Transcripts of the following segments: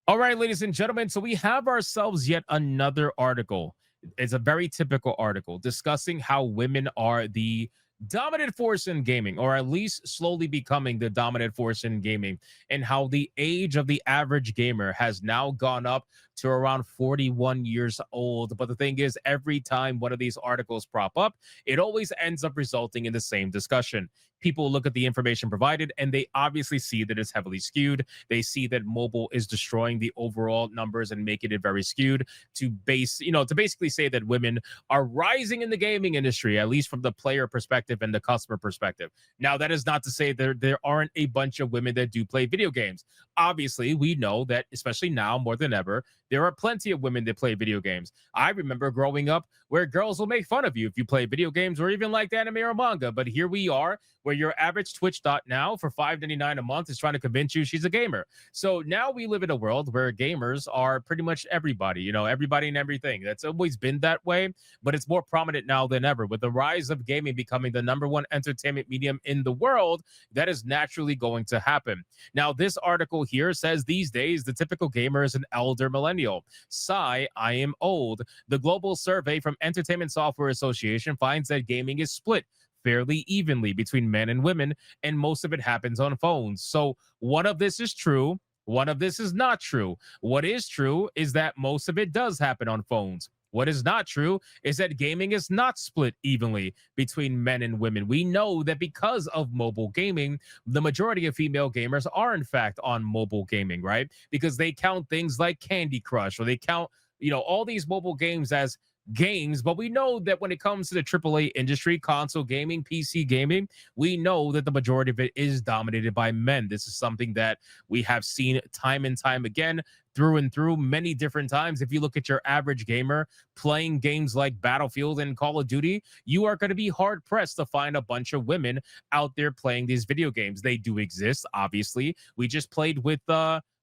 All right, ladies and gentlemen. So we have ourselves yet another article. It's a very typical article discussing how women are the dominant force in gaming, or at least slowly becoming the dominant force in gaming, and how the age of the average gamer has now gone up to around 41 years old. But the thing is, every time one of these articles prop up, it always ends up resulting in the same discussion. People look at the information provided and they obviously see that it's heavily skewed. They see that mobile is destroying the overall numbers and making it very skewed to basically say that women are rising in the gaming industry, at least from the player perspective and the customer perspective. Now, that is not to say there aren't a bunch of women that do play video games. Obviously, we know that, especially now more than ever, there are plenty of women that play video games. I remember growing up where girls will make fun of you if you play video games or even like anime or manga. But here we are, where your average Twitch dot now for $5.99 a month is trying to convince you she's a gamer. So now we live in a world where gamers are pretty much everybody, everybody and everything. That's always been that way, but it's more prominent now than ever. With the rise of gaming becoming the number one entertainment medium in the world, that is naturally going to happen. Now, this article here says these days the typical gamer is an elder millennial. Sigh, I am old. The global survey from Entertainment Software Association finds that gaming is split fairly evenly between men and women, and most of it happens on phones. So one of this is true, one of this is not true. What is true is that most of it does happen on phones. What is not true is that gaming is not split evenly between men and women. We know that because of mobile gaming, the majority of female gamers are in fact on mobile gaming, right? Because they count things like Candy Crush, or they count, all these mobile games as games. But we know that when it comes to the AAA industry, console gaming, PC gaming, we know that the majority of it is dominated by men. This is something that we have seen time and time again, through and through, many different times. If you look at your average gamer playing games like Battlefield and Call of Duty, you are going to be hard pressed to find a bunch of women out there playing these video games. They do exist, obviously. We just played with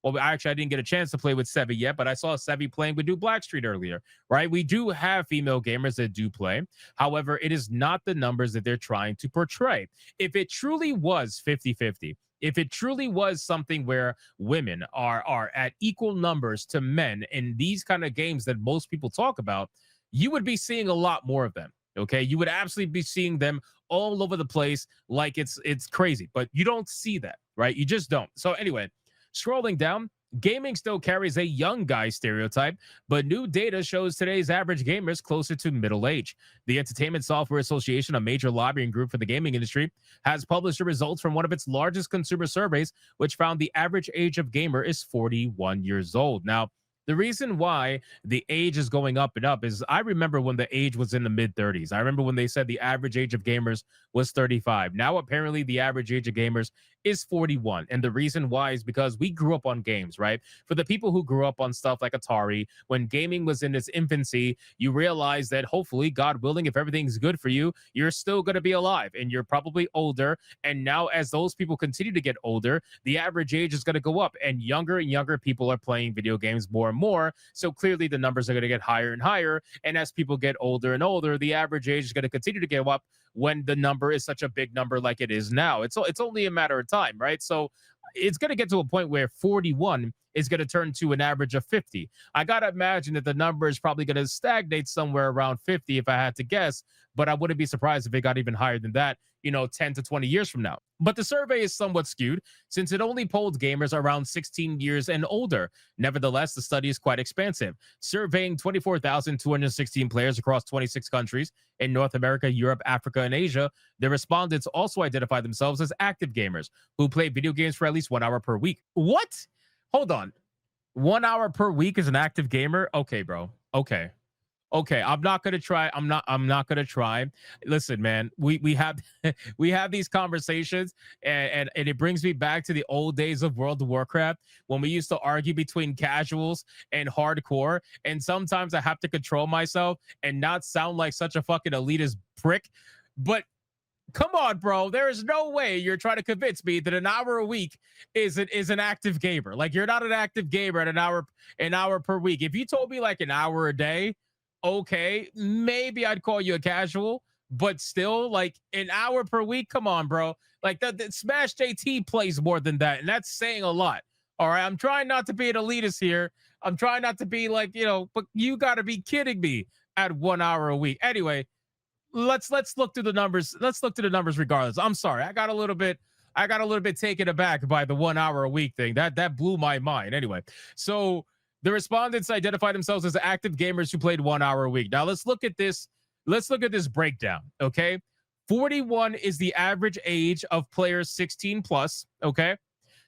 well, actually, I didn't get a chance to play with Sevi yet, but I saw Sevi playing with New Blackstreet earlier, right? We do have female gamers that do play. However, it is not the numbers that they're trying to portray. If it truly was 50-50, if it truly was something where women are at equal numbers to men in these kind of games that most people talk about, you would be seeing a lot more of them. Okay, you would absolutely be seeing them all over the place, like it's crazy. But you don't see that, right? You just don't. So anyway, scrolling down, gaming still carries a young guy stereotype, but new data shows today's average gamer is closer to middle age. The Entertainment Software Association, a major lobbying group for the gaming industry, has published the results from one of its largest consumer surveys, which found the average age of gamer is 41 years old. Now, the reason why the age is going up and up is I remember when the age was in the mid 30s. I remember when they said the average age of gamers was 35. Now, apparently, the average age of gamers is 41. And the reason why is because we grew up on games, right? For the people who grew up on stuff like Atari, when gaming was in its infancy, you realize that hopefully, God willing, if everything's good for you, you're still going to be alive and you're probably older. And now, as those people continue to get older, the average age is going to go up, and younger people are playing video games more and more. So clearly, the numbers are going to get higher and higher. And as people get older and older, the average age is going to continue to go up when the number is such a big number like it is now. It's only a matter of time, right? So it's going to get to a point where 41 is going to turn to an average of 50. I got to imagine that the number is probably going to stagnate somewhere around 50 if I had to guess, but I wouldn't be surprised if it got even higher than that, 10 to 20 years from now. But the survey is somewhat skewed since it only polled gamers around 16 years and older. Nevertheless, the study is quite expansive, surveying 24,216 players across 26 countries in North America, Europe, Africa, and Asia. The respondents also identify themselves as active gamers who play video games for at least 1 hour per week. What? Hold on. 1 hour per week is an active gamer? Okay, bro. Okay, I'm not gonna try. I'm not gonna try. Listen, man, we have we have these conversations, and it brings me back to the old days of World of Warcraft when we used to argue between casuals and hardcore. And sometimes I have to control myself and not sound like such a fucking elitist prick. But come on, bro. There is no way you're trying to convince me that an hour a week is an active gamer. Like, you're not an active gamer at an hour per week. If you told me like an hour a day, okay, maybe I'd call you a casual, but still, like, an hour per week. Come on, bro. Like, that Smash JT plays more than that, and that's saying a lot. All right, I'm trying not to be an elitist here. I'm trying not to be like, but you got to be kidding me at 1 hour a week. Anyway, let's look through the numbers. Let's look through the numbers regardless. I'm sorry. I got a little bit taken aback by the 1 hour a week thing. That blew my mind. Anyway, so the respondents identified themselves as active gamers who played 1 hour a week. Now let's look at this. Let's look at this breakdown. Okay. 41 is the average age of players 16 plus. Okay.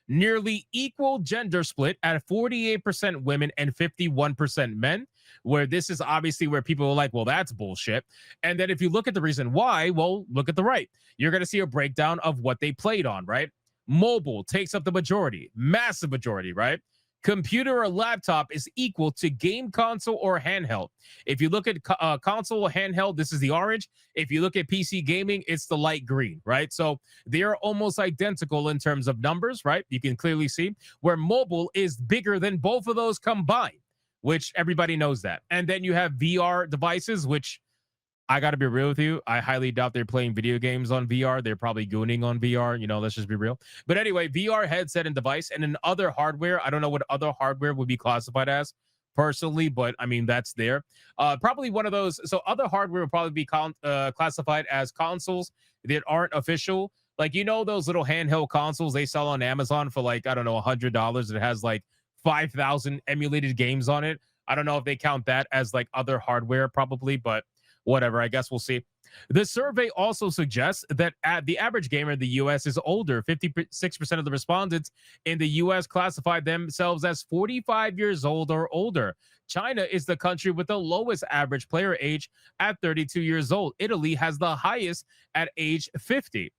Nearly equal gender split at 48% women and 51% men, where this is obviously where people are like, well, that's bullshit. And then if you look at the reason why, well, look at the right. You're going to see a breakdown of what they played on, right? Mobile takes up the majority, massive majority, right? Computer or laptop is equal to game console or handheld. If you look at console or handheld, this is the orange. If you look at PC gaming, it's the light green, right? So they are almost identical in terms of numbers, right? You can clearly see where mobile is bigger than both of those combined, which everybody knows that. And then you have VR devices, which I got to be real with you. I highly doubt they're playing video games on VR. They're probably gooning on VR. Let's just be real. But anyway, VR headset and device, and then other hardware. I don't know what other hardware would be classified as personally, but I mean, that's there. Probably one of those. So other hardware would probably be classified as consoles that aren't official. Like, those little handheld consoles they sell on Amazon for like, I don't know, $100. It has like 5,000 emulated games on it. I don't know if they count that as like other hardware, probably, but whatever. I guess we'll see. The survey also suggests that the average gamer in the U.S. is older. 56% of the respondents in the U.S. classified themselves as 45 years old or older. China is the country with the lowest average player age at 32 years old. Italy has the highest at age 50.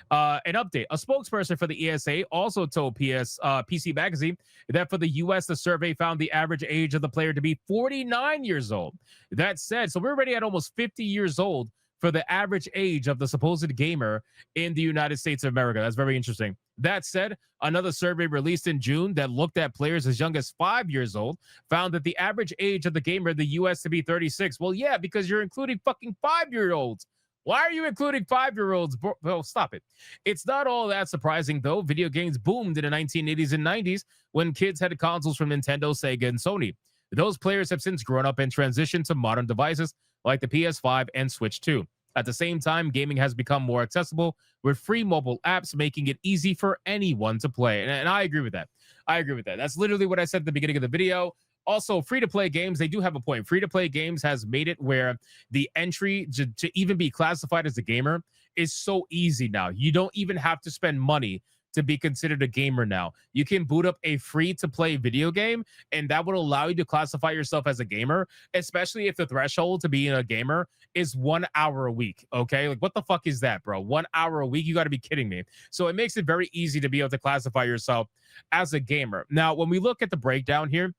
An update. A spokesperson for the ESA also told PC Magazine that for the U.S., the survey found the average age of the player to be 49 years old. That said, so we're already at almost 50 years old for the average age of the supposed gamer in the United States of America. That's very interesting. That said, another survey released in June that looked at players as young as 5 years old found that the average age of the gamer in the U.S. to be 36. Well, yeah, because you're including fucking 5-year-olds. Why are you including 5-year-olds? Well, stop it. It's not all that surprising, though. Video games boomed in the 1980s and 90s when kids had consoles from Nintendo, Sega, and Sony. Those players have since grown up and transitioned to modern devices like the PS5 and Switch 2. At the same time, gaming has become more accessible with free mobile apps, making it easy for anyone to play. And I agree with that. That's literally what I said at the beginning of the video. Also, free-to-play games, they do have a point. Free-to-play games has made it where the entry to even be classified as a gamer is so easy now. You don't even have to spend money to be considered a gamer now. You can boot up a free-to-play video game, and that would allow you to classify yourself as a gamer, especially if the threshold to be a gamer is 1 hour a week, okay? Like, what the fuck is that, bro? 1 hour a week? You got to be kidding me. So it makes it very easy to be able to classify yourself as a gamer. Now, when we look at the breakdown here,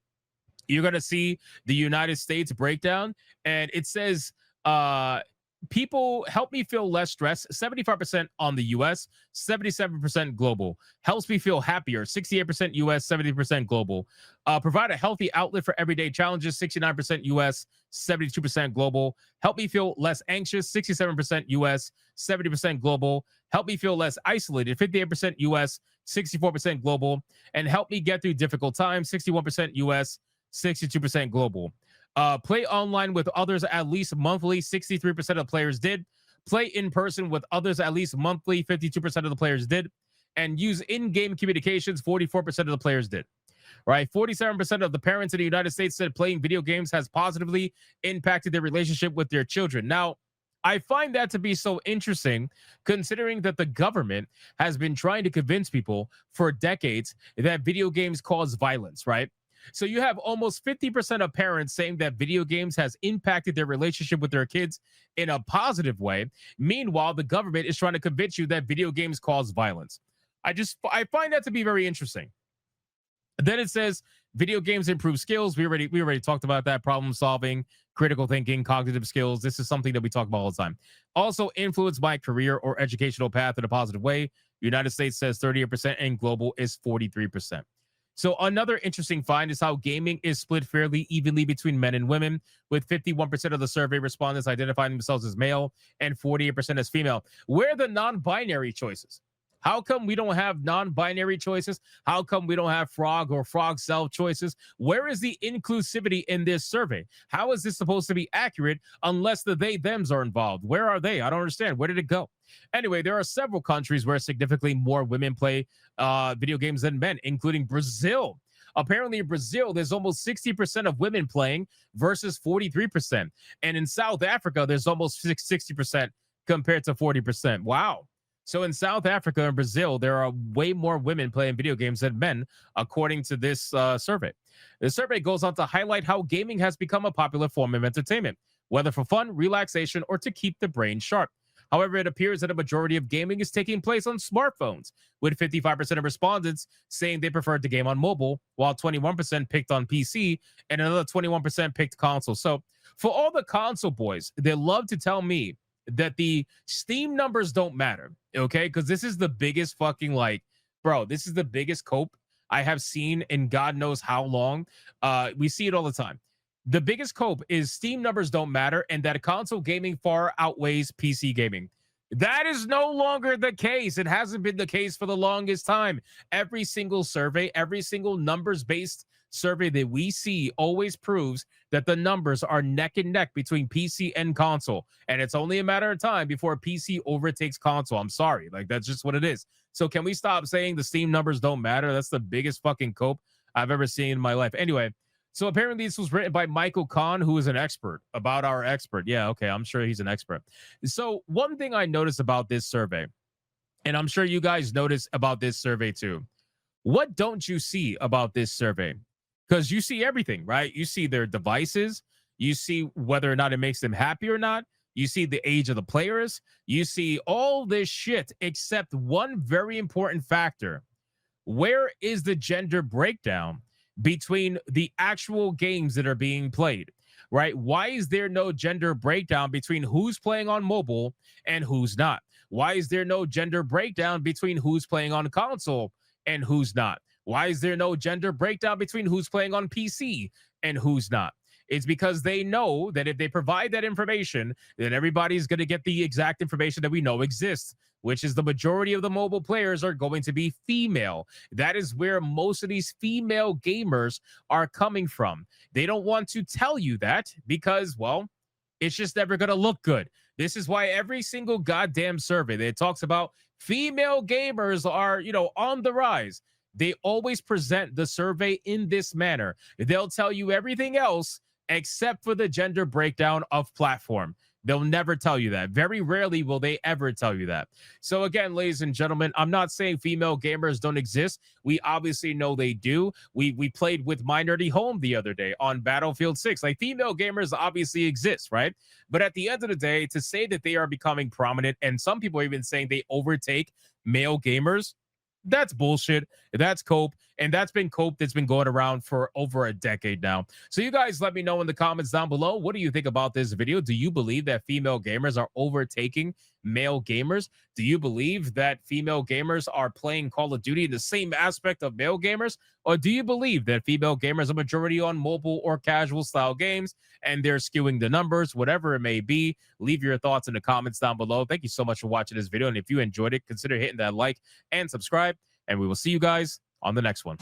you're going to see the United States breakdown, and it says people help me feel less stressed, 75% on the US, 77% global. Helps me feel happier, 68% US, 70% global. Provide a healthy outlet for everyday challenges, 69% US, 72% global. Help me feel less anxious, 67% US, 70% global. Help me feel less isolated, 58% US, 64% global. And help me get through difficult times, 61% US, 62% global. Play online with others at least monthly, 63% of players did. Play in person with others at least monthly, 52% of the players did. And use in-game communications, 44% of the players did. Right? 47% of the parents in the United States said playing video games has positively impacted their relationship with their children. Now, I find that to be so interesting, considering that the government has been trying to convince people for decades that video games cause violence, right? So you have almost 50% of parents saying that video games has impacted their relationship with their kids in a positive way. Meanwhile, the government is trying to convince you that video games cause violence. I find that to be very interesting. Then it says video games improve skills. We already talked about that. Problem solving, critical thinking, cognitive skills. This is something that we talk about all the time. Also influence my career or educational path in a positive way. United States says 38% and global is 43%. So another interesting find is how gaming is split fairly evenly between men and women, with 51% of the survey respondents identifying themselves as male and 48% as female. Where are the non-binary choices? How come we don't have non-binary choices? How come we don't have frog or frog self choices? Where is the inclusivity in this survey? How is this supposed to be accurate unless the they thems are involved? Where are they? I don't understand. Where did it go? Anyway, there are several countries where significantly more women play video games than men, including Brazil. Apparently, in Brazil, there's almost 60% of women playing versus 43%. And in South Africa, there's almost 60% compared to 40%. Wow. So in South Africa and Brazil, there are way more women playing video games than men, according to this survey. The survey goes on to highlight how gaming has become a popular form of entertainment, whether for fun, relaxation, or to keep the brain sharp. However, it appears that a majority of gaming is taking place on smartphones, with 55% of respondents saying they preferred to game on mobile, while 21% picked on PC and another 21% picked console. So for all the console boys, they love to tell me that the Steam numbers don't matter, okay? Because this is the biggest fucking like, bro, this is the biggest cope I have seen in God knows how long. We see it all the time. The biggest cope is Steam numbers don't matter and that console gaming far outweighs PC gaming. That is no longer the case. It hasn't been the case for the longest time. Every single survey, every single numbers based survey that we see always proves that the numbers are neck and neck between PC and console. And it's only a matter of time before PC overtakes console. I'm sorry. Like, that's just what it is. So can we stop saying the Steam numbers don't matter? That's the biggest fucking cope I've ever seen in my life. Anyway, so apparently this was written by Michael Kahn, who is an expert about our expert. Yeah, okay, I'm sure he's an expert. So one thing I noticed about this survey, and I'm sure you guys notice about this survey too. What don't you see about this survey? Because you see everything, right? You see their devices. You see whether or not it makes them happy or not. You see the age of the players. You see all this shit except one very important factor. Where is the gender breakdown between the actual games that are being played, right? Why is there no gender breakdown between who's playing on mobile and who's not? Why is there no gender breakdown between who's playing on console and who's not? Why is there no gender breakdown between who's playing on PC and who's not? It's because they know that if they provide that information, then everybody's going to get the exact information that we know exists, which is the majority of the mobile players are going to be female. That is where most of these female gamers are coming from. They don't want to tell you that because, well, it's just never going to look good. This is why every single goddamn survey that talks about female gamers are, on the rise, they always present the survey in this manner. They'll tell you everything else except for the gender breakdown of platform. They'll never tell you that. Very rarely will they ever tell you that. So again, ladies and gentlemen, I'm not saying female gamers don't exist. We obviously know they do. We played with My Nerdy Home the other day on Battlefield 6. Like, female gamers obviously exist, right? But at the end of the day, to say that they are becoming prominent, and some people are even saying they overtake male gamers, that's bullshit. That's cope. And that's been cope that's been going around for over a decade now. So you guys let me know in the comments down below. What do you think about this video? Do you believe that female gamers are overtaking male gamers? Do you believe that female gamers are playing Call of Duty in the same aspect of male gamers? Or do you believe that female gamers are majority on mobile or casual style games and they're skewing the numbers, whatever it may be? Leave your thoughts in the comments down below. Thank you so much for watching this video. And if you enjoyed it, consider hitting that like and subscribe. And we will see you guys on the next one.